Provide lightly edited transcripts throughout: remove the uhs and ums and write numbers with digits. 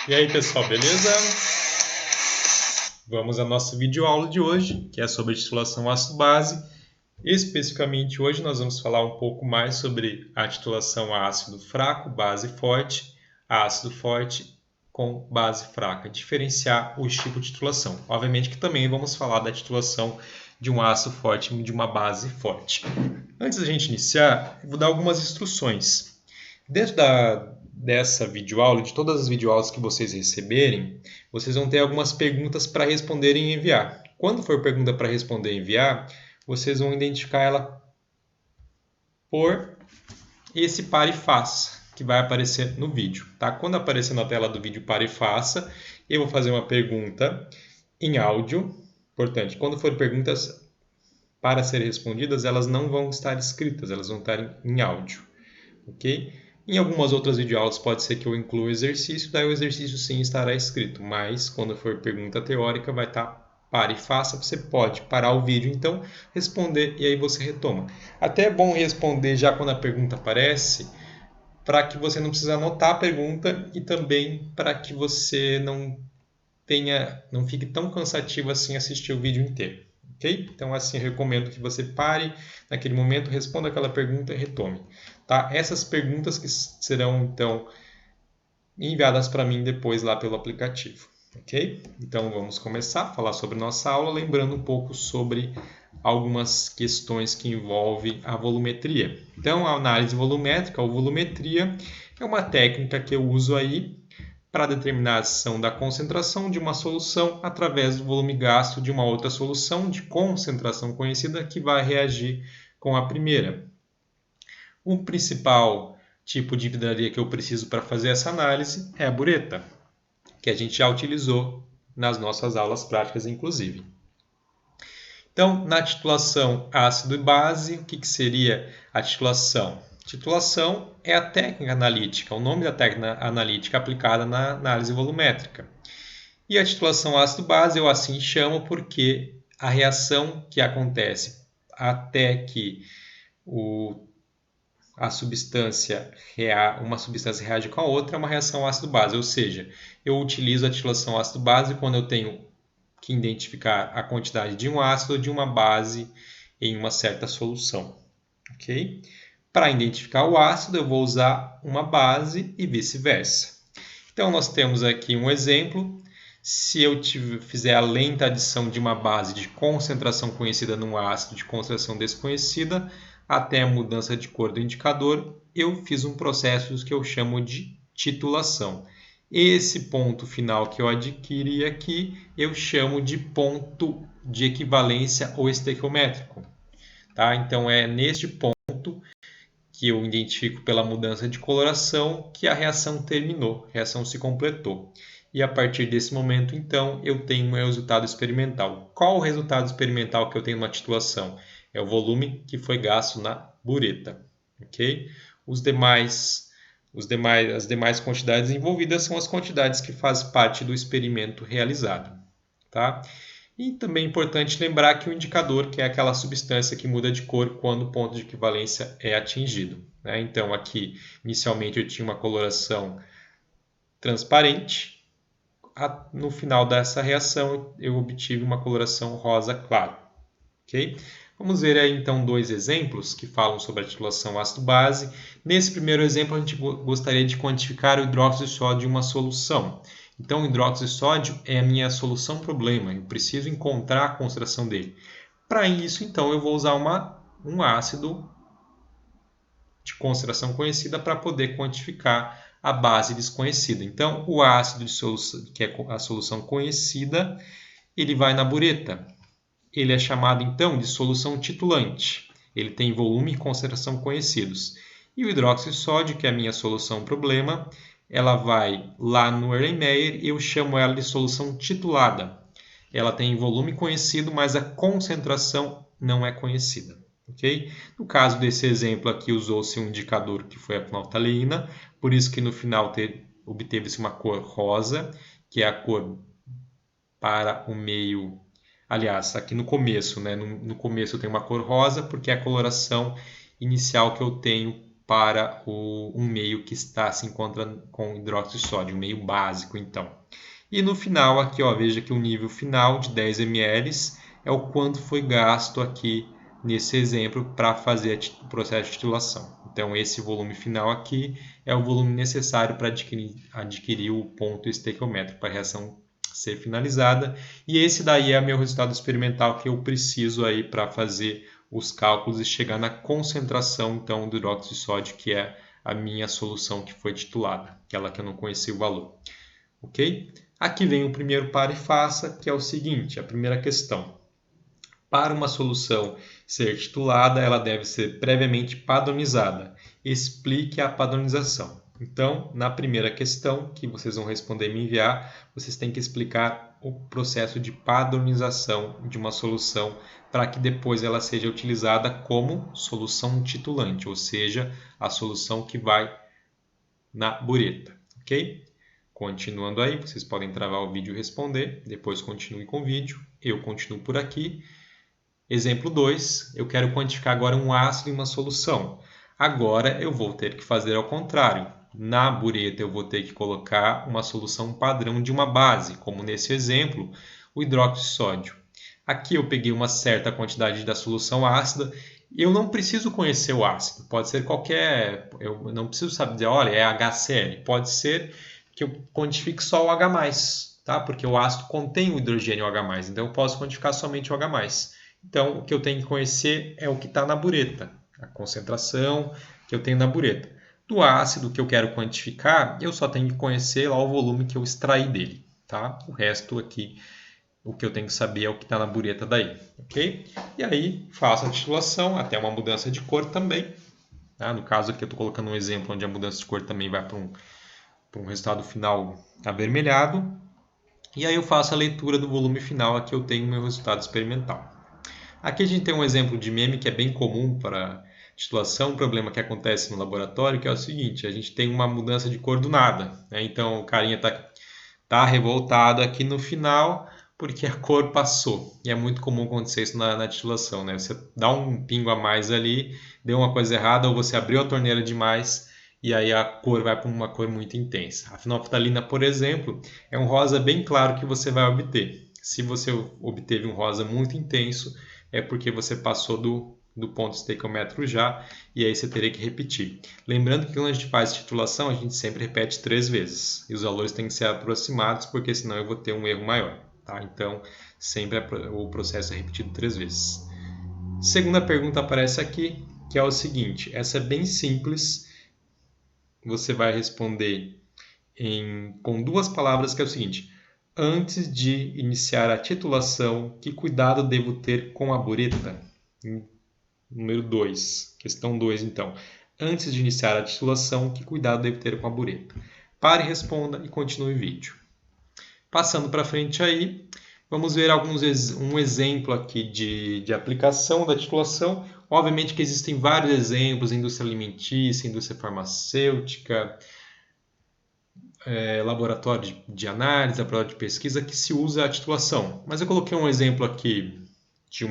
E aí, pessoal, beleza? Vamos à nossa videoaula de hoje, que é sobre titulação ácido-base. Especificamente, hoje nós vamos falar um pouco mais sobre a titulação a ácido fraco, base forte, ácido forte com base fraca, diferenciar os tipos de titulação. Obviamente que também vamos falar da titulação de um ácido forte e de uma base forte. Antes da gente iniciar, eu vou dar algumas instruções. Dentro dessa videoaula, de todas as videoaulas que vocês receberem, vocês vão ter algumas perguntas para responderem e enviar. Quando for pergunta para responder e enviar, vocês vão identificar ela por esse pare e faça, que vai aparecer no vídeo. Tá? Quando aparecer na tela do vídeo pare e faça, eu vou fazer uma pergunta em áudio. Importante, quando for perguntas para serem respondidas, elas não vão estar escritas, elas vão estar em áudio. Ok? Em algumas outras videoaulas pode ser que eu inclua o exercício, daí o exercício sim estará escrito, mas quando for pergunta teórica vai estar pare e faça, você pode parar o vídeo então, responder e aí você retoma. Até é bom responder já quando a pergunta aparece, para que você não precise anotar a pergunta e também para que você não fique tão cansativo assim assistir o vídeo inteiro. Ok? Então, assim, eu recomendo que você pare naquele momento, responda aquela pergunta e retome. Tá? Essas perguntas que serão, então, enviadas para mim depois lá pelo aplicativo. Ok? Então, vamos começar a falar sobre nossa aula, lembrando um pouco sobre algumas questões que envolvem a volumetria. Então, a análise volumétrica ou volumetria é uma técnica que eu uso aí para determinar a ação da concentração de uma solução através do volume gasto de uma outra solução de concentração conhecida que vai reagir com a primeira. O principal tipo de vidraria que eu preciso para fazer essa análise é a bureta, que a gente já utilizou nas nossas aulas práticas, inclusive. Então, na titulação ácido e base, o que seria a titulação? Titulação é a técnica analítica, o nome da técnica analítica aplicada na análise volumétrica. E a titulação ácido-base eu assim chamo porque a reação que acontece até que uma substância reage com a outra é uma reação ácido-base, ou seja, eu utilizo a titulação ácido-base quando eu tenho que identificar a quantidade de um ácido ou de uma base em uma certa solução. Okay? Para identificar o ácido, eu vou usar uma base e vice-versa. Então, nós temos aqui um exemplo. Se eu fizer a lenta adição de uma base de concentração conhecida num ácido de concentração desconhecida, até a mudança de cor do indicador, eu fiz um processo que eu chamo de titulação. Esse ponto final que eu adquiri aqui, eu chamo de ponto de equivalência ou estequiométrico. Tá? Então, é neste ponto que eu identifico pela mudança de coloração que a reação terminou, a reação se completou. E a partir desse momento, então, eu tenho um resultado experimental. Qual o resultado experimental que eu tenho na titulação? É o volume que foi gasto na bureta. Okay? As demais quantidades envolvidas são as quantidades que fazem parte do experimento realizado. Tá? E também é importante lembrar que o indicador, que é aquela substância que muda de cor quando o ponto de equivalência é atingido. Né? Então, aqui, inicialmente, eu tinha uma coloração transparente. No final dessa reação, eu obtive uma coloração rosa claro. Okay? Vamos ver aí, então, dois exemplos que falam sobre a titulação ácido-base. Nesse primeiro exemplo, a gente gostaria de quantificar o hidróxido de sódio em uma solução. Então, o hidróxido de sódio é a minha solução problema. Eu preciso encontrar a concentração dele. Para isso, então, eu vou usar um ácido de concentração conhecida para poder quantificar a base desconhecida. Então, o ácido de solução, que é a solução conhecida, ele vai na bureta. Ele é chamado, então, de solução titulante. Ele tem volume e concentração conhecidos. E o hidróxido de sódio, que é a minha solução problema, ela vai lá no Erlenmeyer e eu chamo ela de solução titulada. Ela tem volume conhecido, mas a concentração não é conhecida. Okay? No caso desse exemplo aqui, usou-se um indicador que foi a fenolftaleína, por isso que no final obteve-se uma cor rosa, que é a cor para o meio. Aliás, aqui no começo, né? No começo eu tenho uma cor rosa, porque é a coloração inicial que eu tenho para um meio que se encontra com hidróxido de sódio, um meio básico, então. E no final aqui, ó, veja que o nível final de 10 ml é o quanto foi gasto aqui nesse exemplo para fazer o processo de titulação. Então, esse volume final aqui é o volume necessário para adquirir o ponto estequiométrico para a reação ser finalizada. E esse daí é o meu resultado experimental que eu preciso aí para fazer os cálculos e chegar na concentração então, do hidróxido de sódio, que é a minha solução que foi titulada, aquela que eu não conhecia o valor. Ok? Aqui vem o primeiro para e faça, que é o seguinte, a primeira questão. Para uma solução ser titulada, ela deve ser previamente padronizada. Explique a padronização. Então, na primeira questão que vocês vão responder e me enviar, vocês têm que explicar o processo de padronização de uma solução para que depois ela seja utilizada como solução titulante, ou seja, a solução que vai na bureta, ok? Continuando aí, vocês podem travar o vídeo e responder, depois continue com o vídeo, eu continuo por aqui. Exemplo 2, eu quero quantificar agora um ácido em uma solução. Agora eu vou ter que fazer ao contrário. Na bureta eu vou ter que colocar uma solução padrão de uma base, como nesse exemplo, o hidróxido de sódio. Aqui eu peguei uma certa quantidade da solução ácida. Eu não preciso conhecer o ácido, pode ser qualquer... Eu não preciso saber dizer, olha, é HCl. Pode ser que eu quantifique só o H+, tá? Porque o ácido contém o hidrogênio H+, então eu posso quantificar somente o H+. Então, o que eu tenho que conhecer é o que está na bureta, a concentração que eu tenho na bureta. Do ácido que eu quero quantificar, eu só tenho que conhecer lá o volume que eu extraí dele, tá? O resto aqui, o que eu tenho que saber é o que está na bureta daí, ok? E aí, faço a titulação, até uma mudança de cor também. Tá? No caso aqui, eu estou colocando um exemplo onde a mudança de cor também vai para um resultado final avermelhado. E aí eu faço a leitura do volume final, aqui eu tenho o meu resultado experimental. Aqui a gente tem um exemplo de meme que é bem comum para titulação, um problema que acontece no laboratório, que é o seguinte, a gente tem uma mudança de cor do nada, né? Então o carinha tá revoltado aqui no final porque a cor passou. E é muito comum acontecer isso na titulação, né? Você dá um pingo a mais ali, deu uma coisa errada, ou você abriu a torneira demais, e aí a cor vai para uma cor muito intensa. A fenolftalina, por exemplo, é um rosa bem claro que você vai obter. Se você obteve um rosa muito intenso, é porque você passou do ponto estequiométrico já, e aí você teria que repetir. Lembrando que quando a gente faz titulação, a gente sempre repete 3 vezes, e os valores têm que ser aproximados, porque senão eu vou ter um erro maior. Tá? Então, sempre o processo é repetido 3 vezes. Segunda pergunta aparece aqui, que é o seguinte, essa é bem simples, você vai responder com 2 palavras, que é o seguinte, antes de iniciar a titulação, que cuidado devo ter com a bureta? Número 2, questão 2 então. Antes de iniciar a titulação, que cuidado devo ter com a bureta? Pare, responda e continue o vídeo. Passando para frente aí, vamos ver um exemplo aqui de aplicação da titulação. Obviamente que existem vários exemplos, indústria alimentícia, indústria farmacêutica, laboratório de análise, laboratório de pesquisa, que se usa a titulação. Mas eu coloquei um exemplo aqui de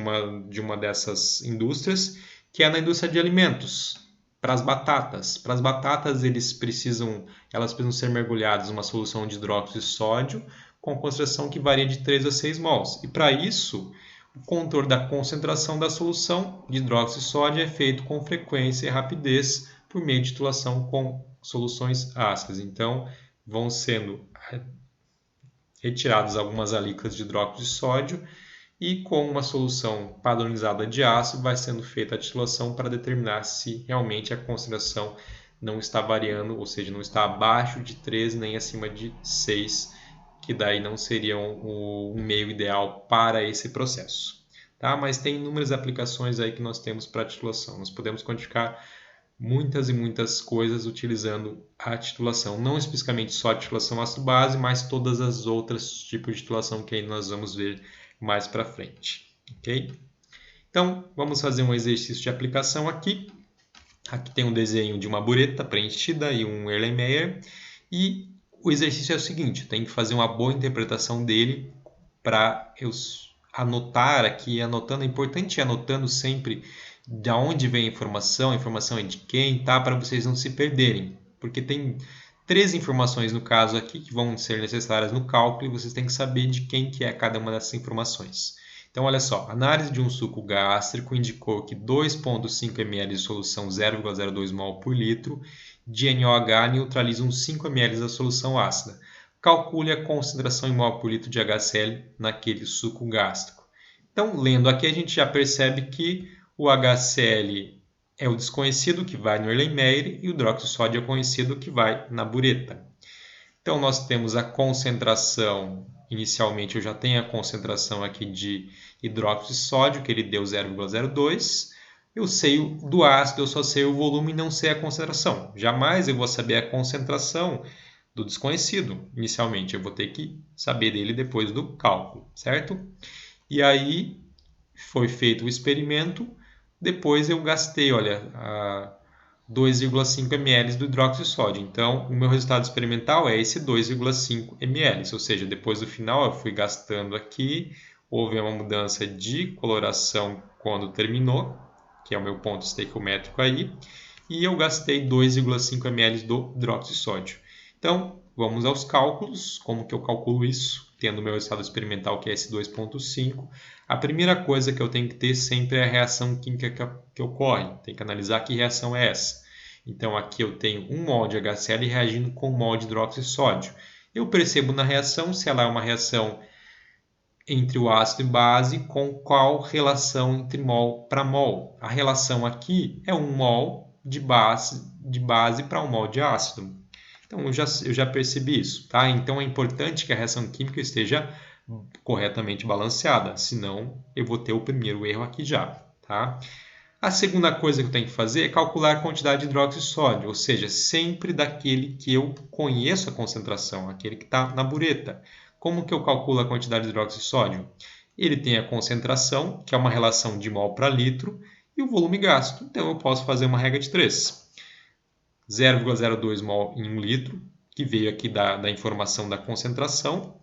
uma dessas indústrias, que é na indústria de alimentos, para as batatas. Para as batatas, elas precisam ser mergulhadas em uma solução de hidróxido de sódio, com concentração que varia de 3 a 6 mols. E para isso, o controle da concentração da solução de hidróxido de sódio é feito com frequência e rapidez por meio de titulação com soluções ácidas. Então, vão sendo retiradas algumas alíquotas de hidróxido de sódio e com uma solução padronizada de ácido vai sendo feita a titulação para determinar se realmente a concentração não está variando, ou seja, não está abaixo de 3 nem acima de 6, que daí não seria um meio ideal para esse processo. Tá? Mas tem inúmeras aplicações aí que nós temos para a titulação. Nós podemos quantificar muitas e muitas coisas utilizando a titulação. Não especificamente só a titulação ácido-base, mas todas as outras tipos de titulação que aí nós vamos ver mais para frente. Ok? Então, vamos fazer um exercício de aplicação aqui. Aqui tem um desenho de uma bureta preenchida e um Erlenmeyer. E o exercício é o seguinte, tem que fazer uma boa interpretação dele para eu anotar aqui, anotando, é importante ir anotando sempre de onde vem a informação é de quem, tá? Para vocês não se perderem, porque tem 3 informações no caso aqui que vão ser necessárias no cálculo e vocês têm que saber de quem que é cada uma dessas informações. Então, olha só, a análise de um suco gástrico indicou que 2,5 ml de solução 0,02 mol por litro de NaOH neutralizam 5 ml da solução ácida. Calcule a concentração em mol por litro de HCl naquele suco gástrico. Então, lendo aqui, a gente já percebe que o HCl é o desconhecido que vai no Erlenmeyer e o hidróxido de sódio é o conhecido que vai na bureta. Então, nós temos a concentração, inicialmente eu já tenho a concentração aqui de hidróxido de sódio, que ele deu 0,02. Eu sei do ácido, eu só sei o volume e não sei a concentração. Jamais eu vou saber a concentração do desconhecido, inicialmente. Eu vou ter que saber dele depois do cálculo, certo? E aí, foi feito o experimento, depois eu gastei, olha, 2,5 ml do hidróxido de sódio. Então, o meu resultado experimental é esse 2,5 ml, ou seja, depois do final eu fui gastando aqui, houve uma mudança de coloração quando terminou, que é o meu ponto estequiométrico aí, e eu gastei 2,5 ml do hidróxido de sódio. Então, vamos aos cálculos, como que eu calculo isso, tendo o meu resultado experimental que é esse 2,5. A primeira coisa que eu tenho que ter sempre é a reação química que ocorre. Tem que analisar que reação é essa. Então, aqui eu tenho 1 mol de HCl reagindo com 1 mol de hidróxido de sódio. Eu percebo na reação se ela é uma reação entre o ácido e base com qual relação entre mol para mol. A relação aqui é 1 mol de base para 1 mol de ácido. Então, eu já percebi isso, tá? Então, é importante que a reação química esteja corretamente balanceada, senão eu vou ter o primeiro erro aqui já, tá? A segunda coisa que eu tenho que fazer é calcular a quantidade de hidróxido de sódio, ou seja, sempre daquele que eu conheço a concentração, aquele que está na bureta. Como que eu calculo a quantidade de hidróxido de sódio? Ele tem a concentração, que é uma relação de mol para litro, e o volume gasto. Então, eu posso fazer uma regra de 3. 0,02 mol em 1 litro, que veio aqui da informação da concentração,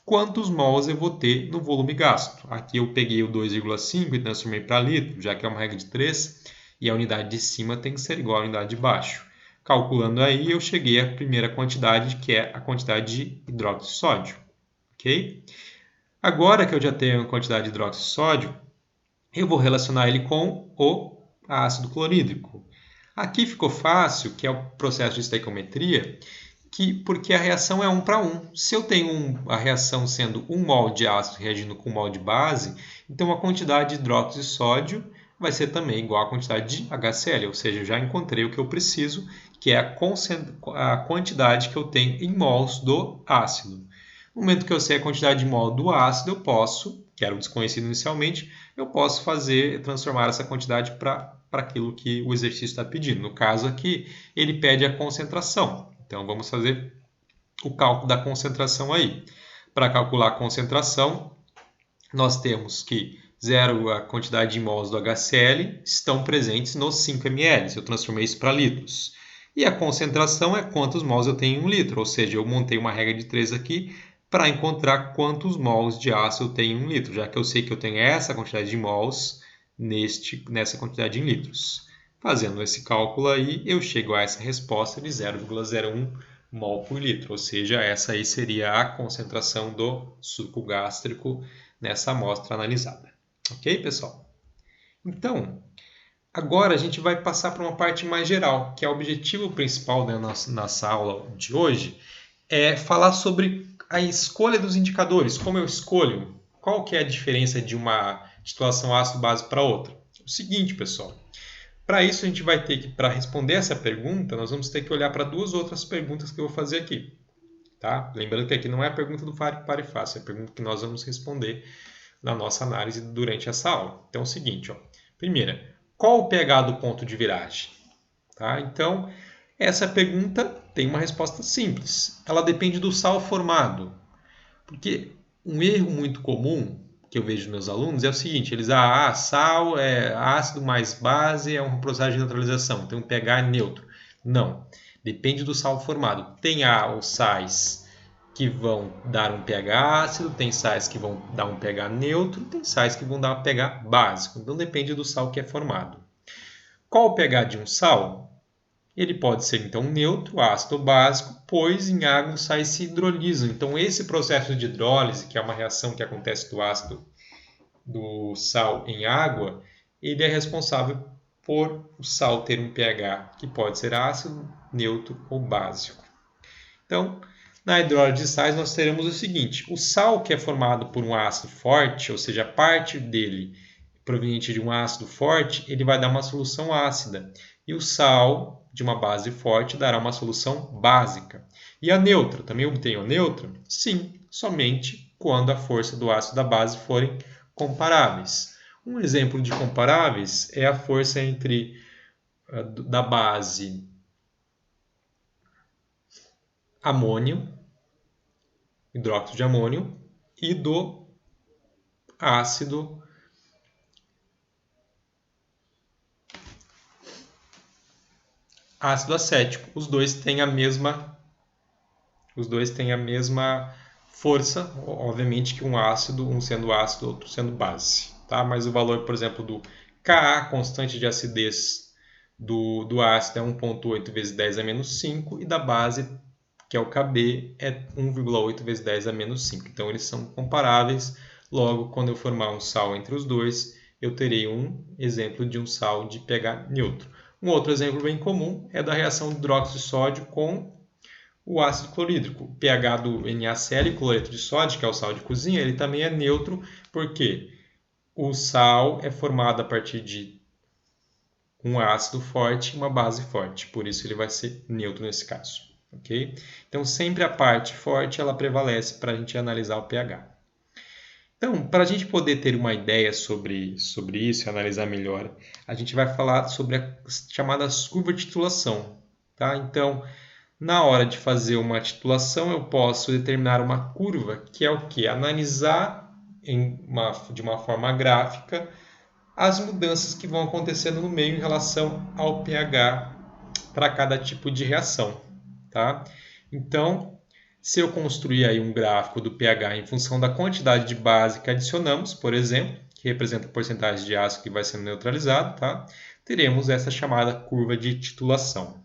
quantos mols eu vou ter no volume gasto. Aqui eu peguei o 2,5 e transformei para litro, já que é uma regra de 3, e a unidade de cima tem que ser igual à unidade de baixo. Calculando aí, eu cheguei à primeira quantidade, que é a quantidade de hidróxido de sódio. Okay? Agora que eu já tenho a quantidade de hidróxido de sódio, eu vou relacionar ele com o ácido clorídrico. Aqui ficou fácil, que é o processo de estequiometria, porque a reação é 1 para 1. Se eu tenho a reação sendo 1 mol de ácido reagindo com 1 mol de base, então a quantidade de hidróxido de sódio vai ser também igual à quantidade de HCl, ou seja, eu já encontrei o que eu preciso, que é a quantidade que eu tenho em mols do ácido. No momento que eu sei a quantidade de mol do ácido, eu posso, que era o desconhecido inicialmente, eu posso transformar essa quantidade para aquilo que o exercício está pedindo. No caso aqui, ele pede a concentração. Então, vamos fazer o cálculo da concentração aí. Para calcular a concentração, nós temos que a quantidade de mols do HCl estão presentes nos 5 ml. Eu transformei isso para litros. E a concentração é quantos mols eu tenho em 1 litro. Ou seja, eu montei uma regra de 3 aqui para encontrar quantos mols de ácido eu tenho em 1 litro, já que eu sei que eu tenho essa quantidade de mols nessa quantidade em litros. Fazendo esse cálculo aí, eu chego a essa resposta de 0,01 mol por litro, ou seja, essa aí seria a concentração do suco gástrico nessa amostra analisada. Ok, pessoal? Então, agora a gente vai passar para uma parte mais geral, que é o objetivo principal da nossa aula de hoje, é falar sobre a escolha dos indicadores, como eu escolho, qual que é a diferença de uma titulação ácido-base para outra. O seguinte, pessoal, para isso a gente vai ter que, para responder essa pergunta, nós vamos ter que olhar para 2 outras perguntas que eu vou fazer aqui. Tá? Lembrando que aqui não é a pergunta do pare e faça, é a pergunta que nós vamos responder na nossa análise durante essa aula. Então é o seguinte, ó. Primeira, qual o pH do ponto de viragem? Tá? Então, essa pergunta tem uma resposta simples. Ela depende do sal formado. Porque um erro muito comum que eu vejo nos meus alunos é o seguinte, eles sal é ácido mais base, é um processo de neutralização, tem um pH neutro. Não, depende do sal formado. Tem os sais que vão dar um pH ácido, tem sais que vão dar um pH neutro, tem sais que vão dar um pH básico. Então depende do sal que é formado, Qual o pH de um sal? Ele pode ser, então, neutro, ácido ou básico, pois em água os sais se hidrolisam. Então, esse processo de hidrólise, que é uma reação que acontece do sal em água, ele é responsável por o sal ter um pH que pode ser ácido, neutro ou básico. Então, na hidrólise de sais, nós teremos o seguinte: o sal que é formado por um ácido forte, ou seja, parte dele proveniente de um ácido forte, ele vai dar uma solução ácida. E o sal de uma base forte dará uma solução básica. E a neutra, também obtenho a neutra? Sim, somente quando a força do ácido e da base forem comparáveis. Um exemplo de comparáveis é a força da base amônio, hidróxido de amônio, e do ácido acético. Os dois têm a mesma força, obviamente que um sendo ácido, outro sendo base, tá? Mas o valor, por exemplo, do Ka, constante de acidez do ácido, é 1,8 vezes 10 a menos 5, e da base, que é o Kb, é 1,8 vezes 10 a menos 5. Então, eles são comparáveis. Logo, quando eu formar um sal entre os dois, eu terei um exemplo de um sal de pH neutro. Um outro exemplo bem comum é da reação de hidróxido de sódio com o ácido clorídrico. O pH do NaCl, cloreto de sódio, que é o sal de cozinha, ele também é neutro, porque o sal é formado a partir de um ácido forte e uma base forte. Por isso ele vai ser neutro nesse caso. Okay? Então, sempre a parte forte ela prevalece para a gente analisar o pH. Então, para a gente poder ter uma ideia sobre isso e analisar melhor, a gente vai falar sobre a chamada curva de titulação. Tá? Então, na hora de fazer uma titulação, eu posso determinar uma curva, que é o quê? Analisar de uma forma gráfica as mudanças que vão acontecendo no meio em relação ao pH para cada tipo de reação. Tá? Então, se eu construir aí um gráfico do pH em função da quantidade de base que adicionamos, por exemplo, que representa a porcentagem de ácido que vai sendo neutralizado, tá? Teremos essa chamada curva de titulação.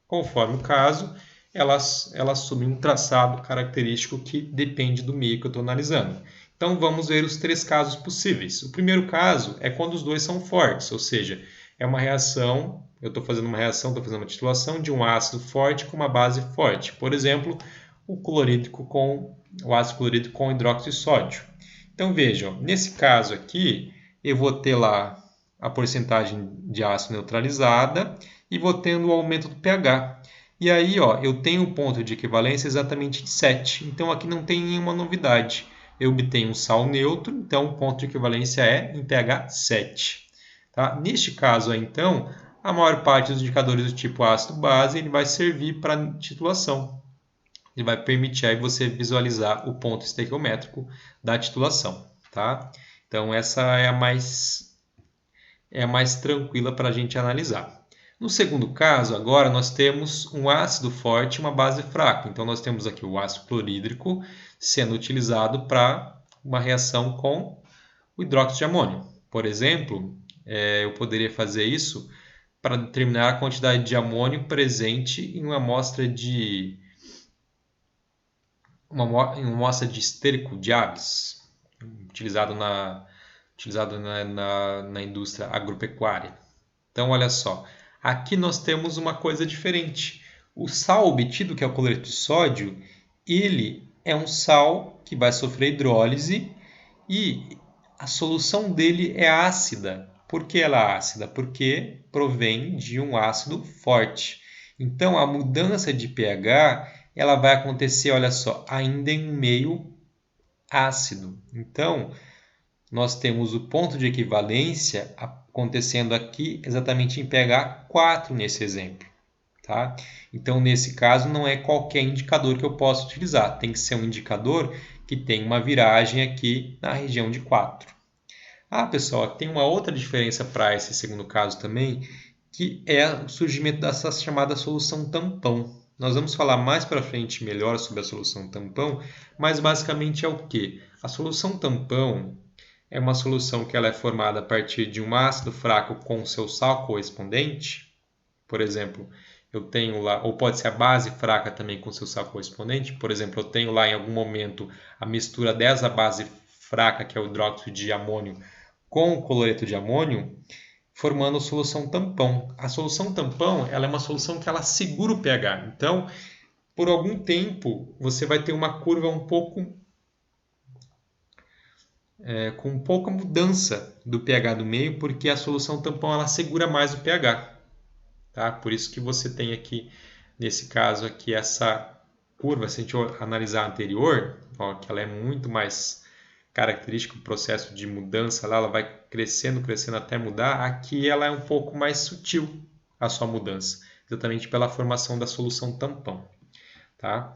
Conforme o caso, ela assume um traçado característico que depende do meio que eu estou analisando. Então, vamos ver os 3 casos possíveis. O primeiro caso é quando os dois são fortes, ou seja, é uma reação, eu estou fazendo uma reação, estou fazendo uma titulação de um ácido forte com uma base forte. Por exemplo, o ácido clorídrico com hidróxido de sódio. Então, vejam, nesse caso aqui, eu vou ter lá a porcentagem de ácido neutralizada e vou tendo o aumento do pH. E aí, ó, eu tenho um ponto de equivalência exatamente de 7. Então, aqui não tem nenhuma novidade. Eu obtenho um sal neutro, então o ponto de equivalência é em pH 7. Tá? Neste caso, então, a maior parte dos indicadores do tipo ácido-base ele vai servir para titulação. Ele vai permitir aí você visualizar o ponto estequiométrico da titulação. Tá? Então, essa é a mais tranquila para a gente analisar. No segundo caso, agora nós temos um ácido forte e uma base fraca. Então, nós temos aqui o ácido clorídrico sendo utilizado para uma reação com o hidróxido de amônio. Por exemplo, eu poderia fazer isso para determinar a quantidade de amônio presente em uma amostra de estérico de aves, utilizado na indústria agropecuária. Então, olha só, aqui nós temos uma coisa diferente. O sal obtido, que é o cloreto de sódio, ele é um sal que vai sofrer hidrólise e a solução dele é ácida. Por que ela é ácida? Porque provém de um ácido forte. Então, a mudança de pH ela vai acontecer, olha só, ainda em meio ácido. Então, nós temos o ponto de equivalência acontecendo aqui exatamente em pH 4 nesse exemplo. Tá? Então, nesse caso, não é qualquer indicador que eu possa utilizar. Tem que ser um indicador que tem uma viragem aqui na região de 4. Pessoal, tem uma outra diferença para esse segundo caso também, que é o surgimento dessa chamada solução tampão. Nós vamos falar mais para frente melhor sobre a solução tampão, mas basicamente é o quê? A solução tampão é uma solução que ela é formada a partir de um ácido fraco com seu sal correspondente. Por exemplo, eu tenho lá, ou pode ser a base fraca também com seu sal correspondente. Por exemplo, eu tenho lá em algum momento a mistura dessa base fraca, que é o hidróxido de amônio, com o cloreto de amônio, formando a solução tampão. A solução tampão ela é uma solução que ela segura o pH. Então, por algum tempo, você vai ter uma curva um pouco com pouca mudança do pH do meio, porque a solução tampão ela segura mais o pH. Tá? Por isso que você tem aqui, nesse caso aqui, essa curva, se a gente analisar a anterior, ó, que ela é muito mais característica do processo de mudança, lá, ela vai crescendo, crescendo até mudar. Aqui ela é um pouco mais sutil, a sua mudança, exatamente pela formação da solução tampão. Tá?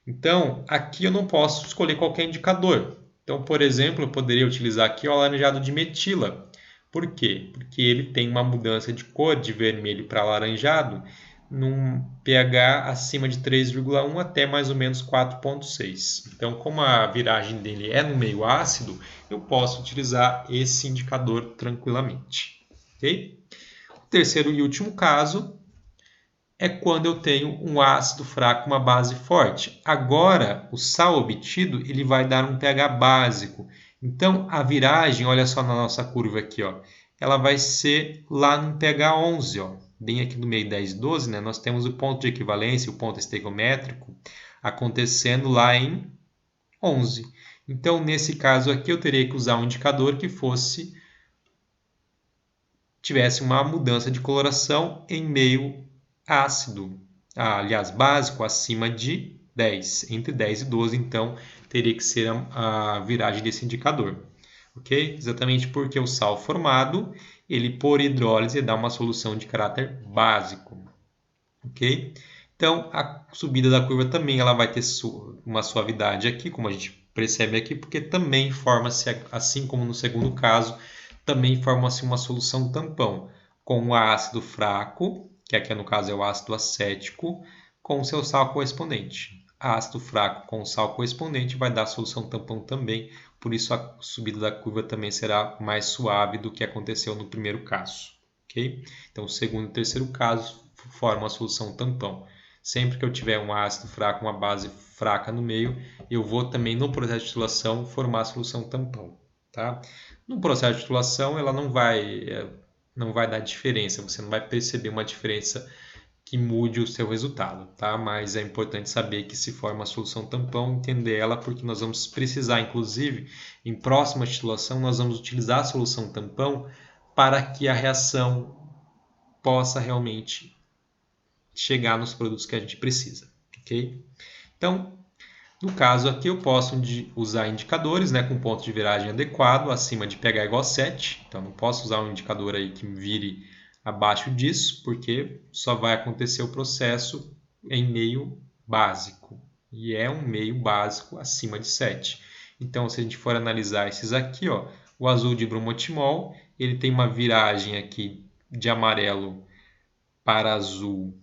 Então, aqui eu não posso escolher qualquer indicador. Então, por exemplo, eu poderia utilizar aqui o alaranjado de metila. Por quê? Porque ele tem uma mudança de cor de vermelho para alaranjado num pH acima de 3,1 até mais ou menos 4,6. Então, como a viragem dele é no meio ácido, eu posso utilizar esse indicador tranquilamente. Okay? O terceiro e último caso é quando eu tenho um ácido fraco, uma base forte. Agora, o sal obtido ele vai dar um pH básico. Então, a viragem, olha só na nossa curva aqui, ó, ela vai ser lá no pH 11, ó, bem aqui no meio 10 e 12, né? Nós temos o ponto de equivalência, o ponto estequiométrico, acontecendo lá em 11. Então, nesse caso aqui, eu teria que usar um indicador que tivesse uma mudança de coloração em meio ácido, aliás, básico, acima de 10, entre 10 e 12, então teria que ser a viragem desse indicador, ok? Exatamente porque o sal formado, ele por hidrólise dá uma solução de caráter básico, ok? Então, a subida da curva também ela vai ter uma suavidade aqui, como a gente percebe aqui, porque também forma-se, assim como no segundo caso, também forma-se uma solução tampão com o ácido fraco, que aqui no caso é o ácido acético, com o seu sal correspondente. Ácido fraco com sal correspondente vai dar a solução tampão também, por isso a subida da curva também será mais suave do que aconteceu no primeiro caso. Okay? Então, o segundo e terceiro caso formam a solução tampão. Sempre que eu tiver um ácido fraco, uma base fraca no meio, eu vou também no processo de titulação formar a solução tampão. Tá? No processo de titulação, ela não vai dar diferença, você não vai perceber uma diferença que mude o seu resultado, tá? Mas é importante saber que se forma a solução tampão, entender ela, porque nós vamos precisar, inclusive, em próxima titulação, nós vamos utilizar a solução tampão para que a reação possa realmente chegar nos produtos que a gente precisa, ok? Então, no caso aqui, eu posso usar indicadores, né, com ponto de viragem adequado, acima de pH igual a 7. Então, não posso usar um indicador aí que me vire abaixo disso, porque só vai acontecer o processo em meio básico. E é um meio básico acima de 7. Então, se a gente for analisar esses aqui, ó, o azul de bromotimol, ele tem uma viragem aqui de amarelo para azul,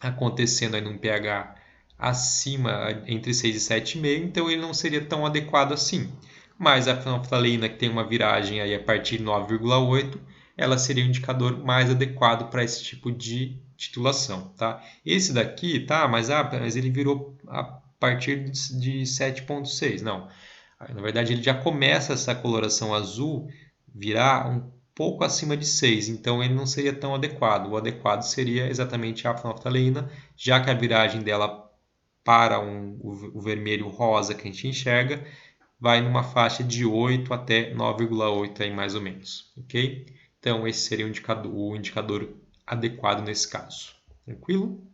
acontecendo aí num pH acima entre 6 e 7,5, então ele não seria tão adequado assim. Mas a fenolftaleína, que tem uma viragem aí a partir de 9,8, ela seria o indicador mais adequado para esse tipo de titulação. Tá? Esse daqui, tá, mas ele virou a partir de 7,6. Não, na verdade ele já começa essa coloração azul virar um pouco acima de 6, então ele não seria tão adequado. O adequado seria exatamente a fenolftaleína, já que a viragem dela para o vermelho rosa que a gente enxerga vai numa faixa de 8 até 9,8 aí mais ou menos, ok? Então esse seria o indicador adequado nesse caso, tranquilo?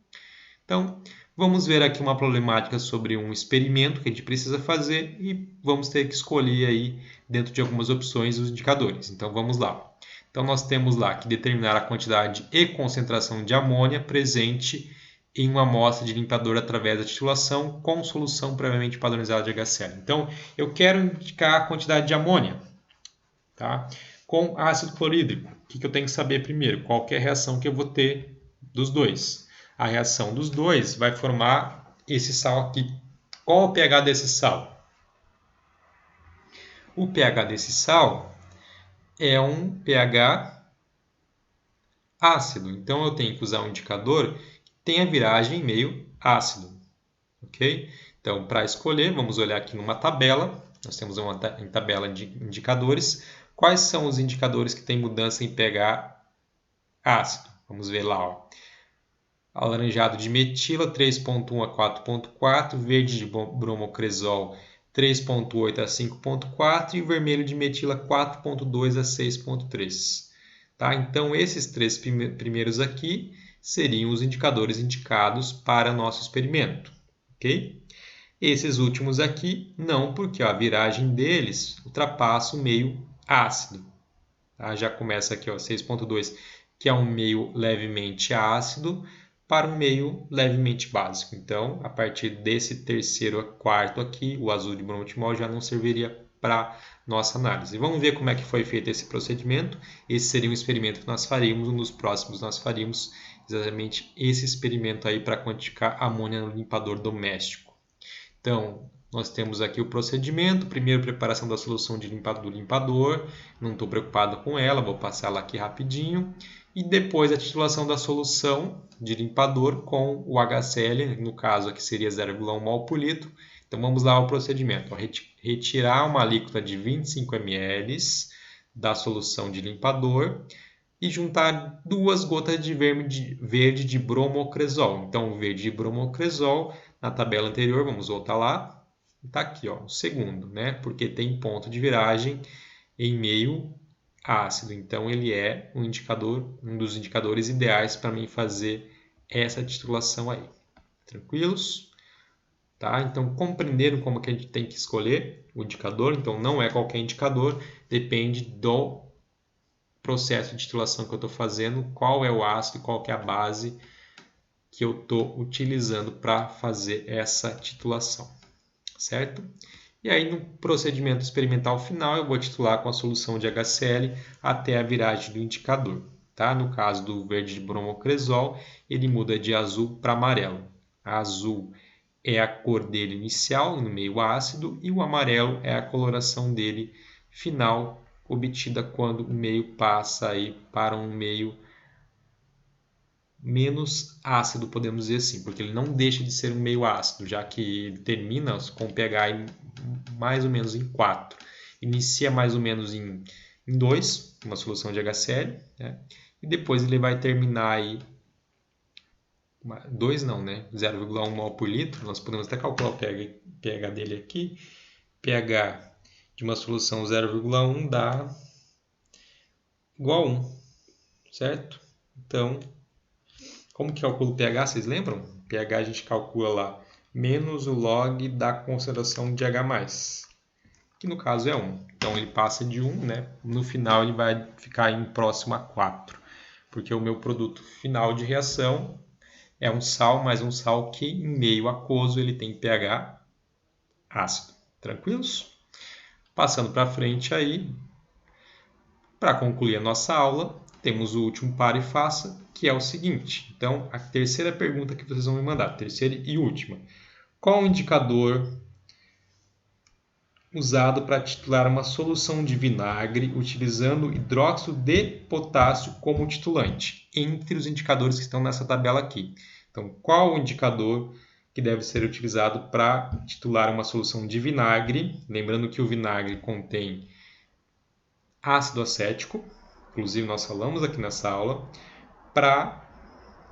Então vamos ver aqui uma problemática sobre um experimento que a gente precisa fazer e vamos ter que escolher aí dentro de algumas opções os indicadores. Então vamos lá. Então nós temos lá que determinar a quantidade e concentração de amônia presente em uma amostra de limpador através da titulação com solução previamente padronizada de HCl. Então eu quero indicar a quantidade de amônia, tá? Com ácido clorídrico. O que eu tenho que saber primeiro? Qual é a reação que eu vou ter dos dois? A reação dos dois vai formar esse sal aqui. Qual é o pH desse sal? O pH desse sal é um pH ácido. Então, eu tenho que usar um indicador que tenha viragem meio ácido. Ok? Então, para escolher, vamos olhar aqui numa tabela. Nós temos uma tabela de indicadores. Quais são os indicadores que têm mudança em pH ácido? Vamos ver lá. Ó. Alaranjado de metila, 3,1 a 4,4. Verde de bromocresol, 3,8 a 5,4. E vermelho de metila, 4,2 a 6,3. Tá? Então, esses três primeiros aqui seriam os indicadores indicados para nosso experimento. Ok? Esses últimos aqui, não, porque a viragem deles ultrapassa o meio ácido. Tá? Já começa aqui, 6,2, que é um meio levemente ácido, para um meio levemente básico. Então, a partir desse terceiro a quarto aqui, o azul de bromotimol já não serviria para nossa análise. Vamos ver como é que foi feito esse procedimento. Esse seria um experimento que nós faríamos, um dos próximos nós faríamos exatamente esse experimento aí para quantificar amônia no limpador doméstico. Então, nós temos aqui o procedimento. Primeiro, preparação da solução de do limpador. Não estou preocupado com ela, vou passar ela aqui rapidinho. E depois a titulação da solução de limpador com o HCl, no caso aqui seria 0,1 mol por litro. Então, vamos lá ao procedimento. Retirar uma alíquota de 25 ml da solução de limpador e juntar 2 gotas de verde de bromocresol. Então, o verde de bromocresol, na tabela anterior, vamos voltar lá, está aqui, ó, o segundo, né? Porque tem ponto de viragem em meio ácido. Então, ele é um dos indicadores ideais para mim fazer essa titulação aí. Tranquilos? Tá? Então, compreenderam como que a gente tem que escolher o indicador. Então, não é qualquer indicador, depende do processo de titulação que eu estou fazendo, qual é o ácido, qual que é a base que eu estou utilizando para fazer essa titulação, certo? E aí, no procedimento experimental final, eu vou titular com a solução de HCl até a viragem do indicador. Tá? No caso do verde de bromocresol, ele muda de azul para amarelo. A azul é a cor dele inicial, no meio ácido, e o amarelo é a coloração dele final, obtida quando o meio passa aí para um meio menos ácido, podemos dizer assim, porque ele não deixa de ser um meio ácido, já que ele termina com pH mais ou menos em 4. Inicia mais ou menos em 2, uma solução de HCl, né? E depois ele vai terminar aí 2 não, né? 0,1 mol por litro. Nós podemos até calcular o pH dele aqui. pH de uma solução 0,1 dá igual a 1, certo? Então, como que calcula o pH? Vocês lembram? pH a gente calcula lá menos o log da concentração de H+, que no caso é 1. Então, ele passa de 1, né? No final, ele vai ficar em próximo a 4, porque o meu produto final de reação é um sal, mas um sal que em meio aquoso ele tem pH ácido. Tranquilos? Passando para frente aí, para concluir a nossa aula, temos o último para e faça, que é o seguinte. Então, a terceira pergunta que vocês vão me mandar, terceira e última. Qual o indicador usado para titular uma solução de vinagre utilizando hidróxido de potássio como titulante, entre os indicadores que estão nessa tabela aqui? Então, qual o indicador que deve ser utilizado para titular uma solução de vinagre? Lembrando que o vinagre contém ácido acético, inclusive nós falamos aqui nessa aula, para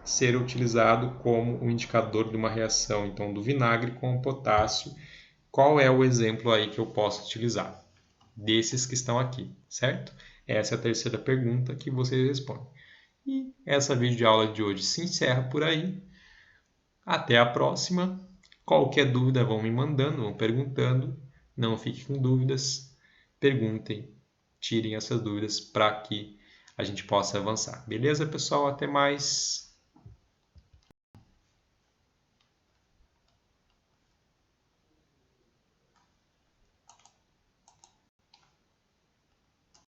ser utilizado como um indicador de uma reação então do vinagre com o potássio. Qual é o exemplo aí que eu posso utilizar? Desses que estão aqui, certo? Essa é a terceira pergunta que vocês respondem. E essa videoaula de hoje se encerra por aí. Até a próxima. Qualquer dúvida vão me mandando, vão perguntando. Não fiquem com dúvidas. Perguntem, tirem essas dúvidas para que a gente possa avançar. Beleza, pessoal? Até mais.